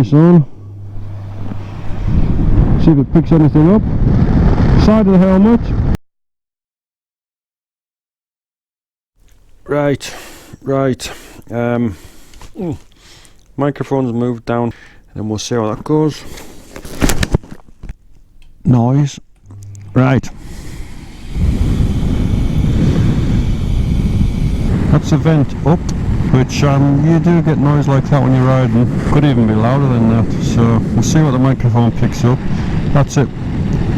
this on, see if it picks anything up. Side of the helmet. Right. Microphone's moved down, and we'll see how that goes. Noise. Right. That's a vent up, which you do get noise like that when you're riding. Could even be louder than that. So we'll see what the microphone picks up. That's it.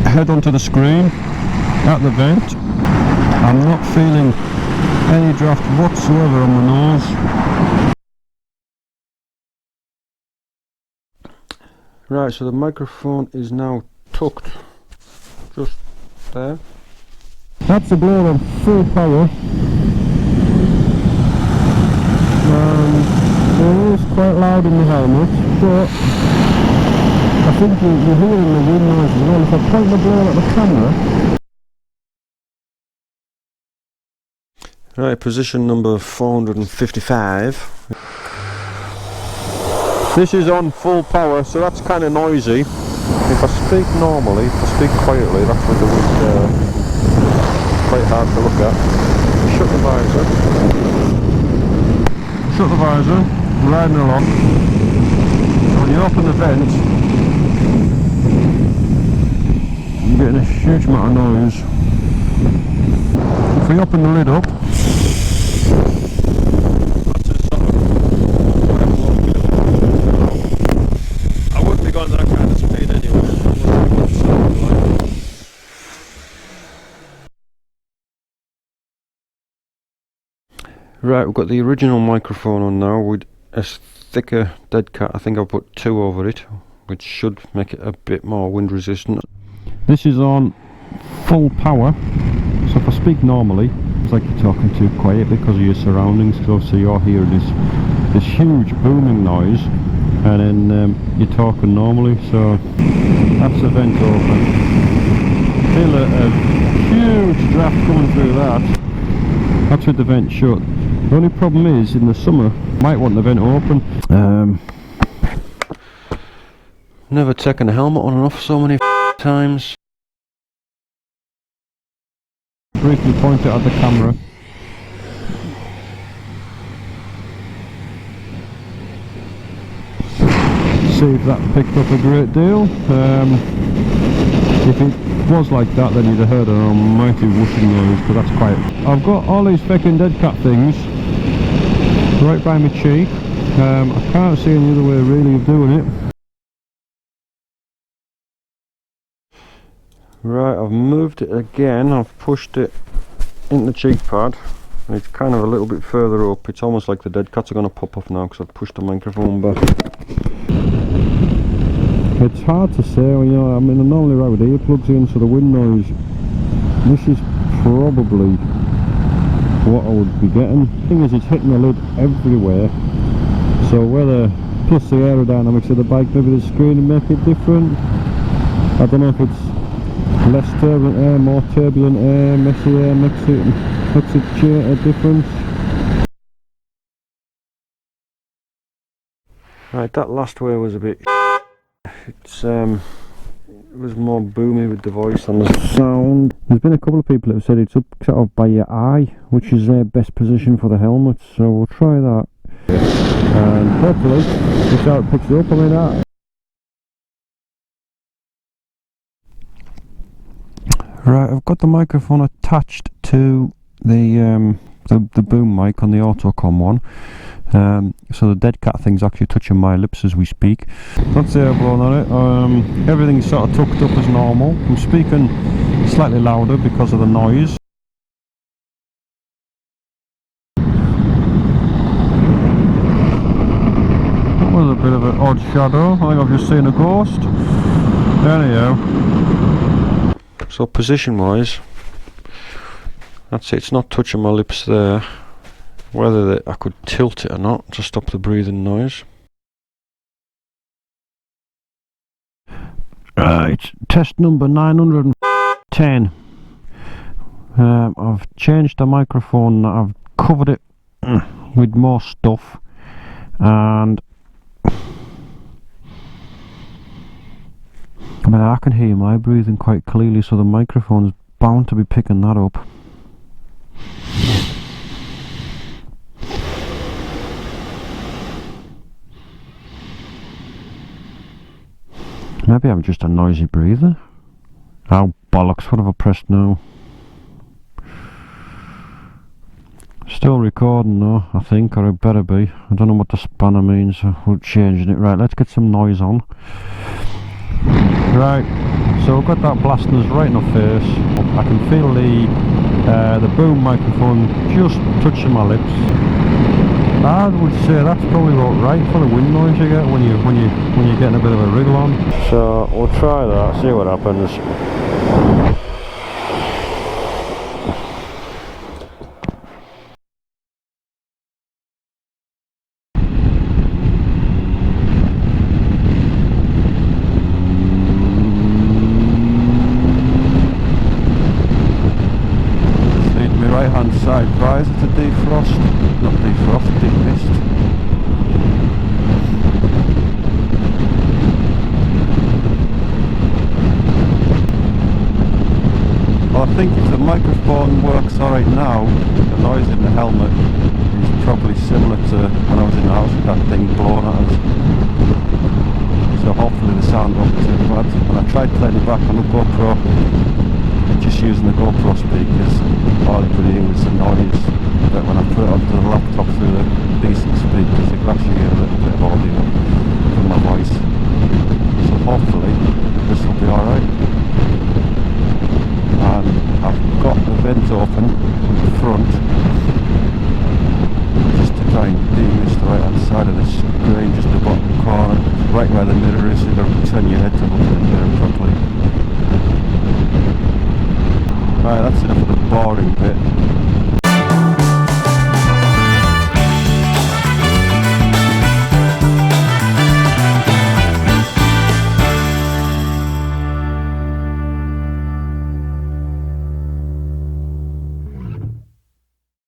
Head onto the screen at the vent. I'm not feeling any draft whatsoever on the nose. Right, so the microphone is now tucked just there. That's the blower on full power. It is quite loud in the helmet, but I think you're hearing the wind noise as well. If I point the blower at the camera. Right, position number 455. This is on full power, so that's kind of noisy. If I speak normally, if I speak quietly, that's when the wind quite hard to look at. Shut the visor. Shut the visor. Riding along. So when you open the vent, you're getting a huge amount of noise. If we open the lid up, I wouldn't be going that kind of speed anyway. Right, we've got the original microphone on now with a thicker dead cat. I think I'll put 2 over it, which should make it a bit more wind resistant. This is on full power, so if I speak normally, it's like you're talking too quiet because of your surroundings, because obviously you're hearing this huge booming noise, and then you're talking normally. So that's the vent open. Feel a huge draft coming through that. That's with the vent shut. The only problem is, in the summer, might want the vent open. Never taken a helmet on and off so many times. Briefly point it at the camera. See if that picked up a great deal. If it was like that, then you'd have heard a mighty whooshing noise, but that's quiet. I've got all these fucking dead cat things right by my cheek. I can't see any other way really of doing it. Right, I've moved it again. I've pushed it in the cheek pad, and it's kind of a little bit further up. It's almost like the dead cats are going to pop off now because I've pushed the microphone back. It's hard to say, you know, I mean, I normally ride with earplugs in, so the wind noise, this is probably what I would be getting. The thing is, it's hitting the lid everywhere, so whether, plus the aerodynamics of the bike, maybe the screen will make it different. I don't know if it's less turbulent air, more turbulent air, messy air makes it a difference. Right, that last way was a bit. It was more boomy with the voice and the sound. There's been a couple of people that have said it's up sort of by your eye, which is their best position for the helmet, so we'll try that. And hopefully this how it picks it up. I mean, right, I've got the microphone attached to the boom mic on the Autocom one. So the dead cat thing's actually touching my lips as we speak. That's the air blowing on it. Everything's sort of tucked up as normal. I'm speaking slightly louder because of the noise. That was a bit of an odd shadow. I think I've just seen a ghost. Anyhow, so position wise, that's it. It's not touching my lips there. Whether I could tilt it or not to stop the breathing noise. Right, test number 910. I've changed the microphone. I've covered it with more stuff, and I mean, I can hear my breathing quite clearly, so the microphone's bound to be picking that up. Maybe I'm just a noisy breather. Oh bollocks, what have I pressed now? Still recording though, I think, or it better be. I don't know what the spanner means, so we're changing it. Right, let's get some noise on. Right, so I've got that blasting us right in the face. I can feel the boom microphone just touching my lips. I would say that's probably about right for the wind noise you get when you're getting a bit of a wriggle on. So we'll try that, see what happens. Right hand side visor to defrost, not defrost, demist. Well, I think if the microphone works alright now, the noise in the helmet is probably similar to when I was in the house with that thing blowing at us. So hopefully the sound won't be too bad. And I tried playing it back on the GoPro, just using the GoPro speakers, all you could hear was the noise, but when I put it onto the laptop through the decent speakers, I could actually hear a little bit of audio from my voice. So hopefully this will be alright. And I've got the vent open in the front, just to try and demist the right hand side of the screen, just the bottom corner, right where the mirror is, so you've got to turn your head to look at the mirror properly. Right, that's enough of the boring bit.